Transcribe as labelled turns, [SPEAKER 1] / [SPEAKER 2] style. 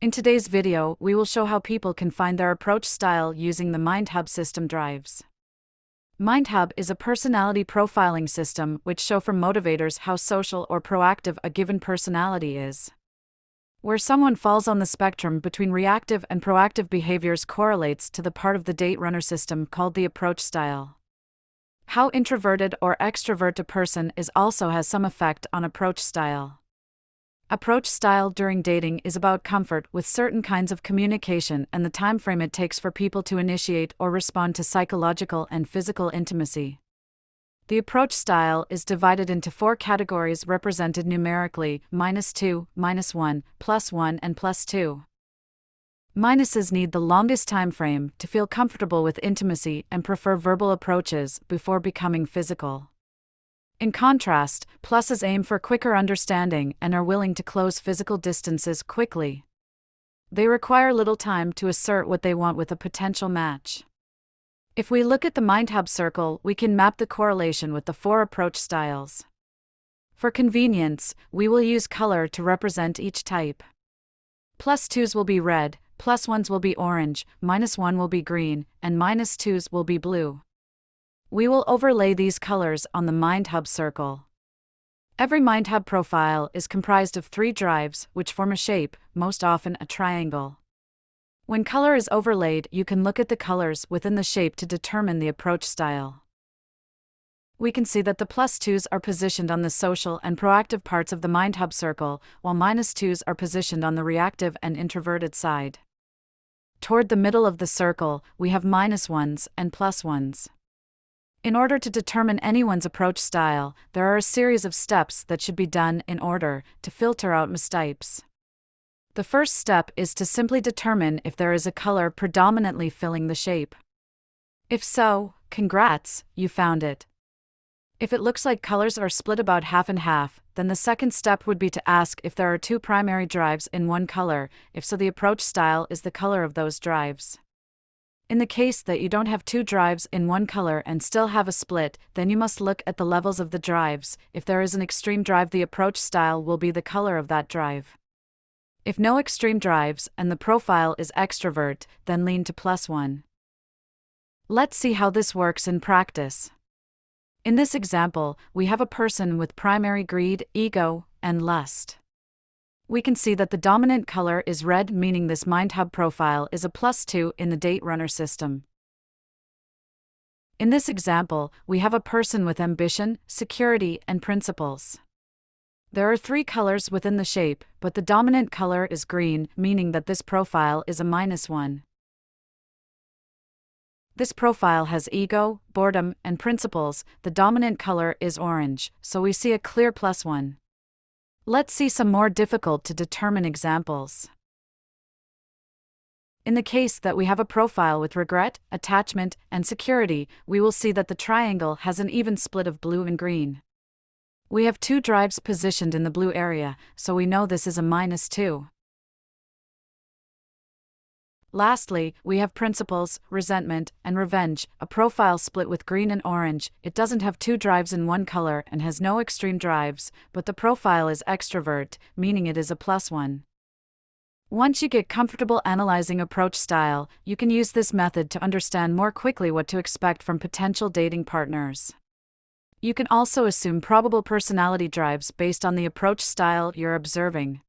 [SPEAKER 1] In today's video, we will show how people can find their approach style using the MindHub system drives. MindHub is a personality profiling system which shows from motivators how social or proactive a given personality is. Where someone falls on the spectrum between reactive and proactive behaviors correlates to the part of the date runner system called the approach style. How introverted or extrovert a person is also has some effect on approach style. Approach style during dating is about comfort with certain kinds of communication and the time frame it takes for people to initiate or respond to psychological and physical intimacy. The approach style is divided into 4 categories represented numerically: -2, -1, +1, and +2. Minuses need the longest time frame to feel comfortable with intimacy and prefer verbal approaches before becoming physical. In contrast, pluses aim for quicker understanding and are willing to close physical distances quickly. They require little time to assert what they want with a potential match. If we look at the MindHub circle, we can map the correlation with the 4 approach styles. For convenience, we will use color to represent each type. +2s will be red, +1s will be orange, -1 will be green, and -2s will be blue. We will overlay these colors on the MindHub circle. Every MindHub profile is comprised of 3 drives, which form a shape, most often a triangle. When color is overlaid, you can look at the colors within the shape to determine the approach style. We can see that the +2s are positioned on the social and proactive parts of the MindHub circle, while -2s are positioned on the reactive and introverted side. Toward the middle of the circle, we have -1s and +1s. In order to determine anyone's approach style, there are a series of steps that should be done in order to filter out mistypes. The first step is to simply determine if there is a color predominantly filling the shape. If so, congrats, you found it. If it looks like colors are split about half and half, then the second step would be to ask if there are 2 primary drives in one color. If so, the approach style is the color of those drives. In the case that you don't have 2 drives in one color and still have a split, then you must look at the levels of the drives. If there is an extreme drive, the approach style will be the color of that drive. If no extreme drives and the profile is extrovert, then lean to +1. Let's see how this works in practice. In this example, we have a person with primary greed, ego, and lust. We can see that the dominant color is red, meaning this MindHub profile is a +2 in the date runner system. In this example, we have a person with ambition, security, and principles. There are 3 colors within the shape, but the dominant color is green, meaning that this profile is a -1. This profile has ego, boredom, and principles. The dominant color is orange, so we see a clear +1. Let's see some more difficult to determine examples. In the case that we have a profile with regret, attachment, and security, we will see that the triangle has an even split of blue and green. We have 2 drives positioned in the blue area, so we know this is a -2. Lastly, we have principles, resentment, and revenge, a profile split with green and orange. It doesn't have 2 drives in one color and has no extreme drives, but the profile is extrovert, meaning it is a +1. Once you get comfortable analyzing approach style, you can use this method to understand more quickly what to expect from potential dating partners. You can also assume probable personality drives based on the approach style you're observing.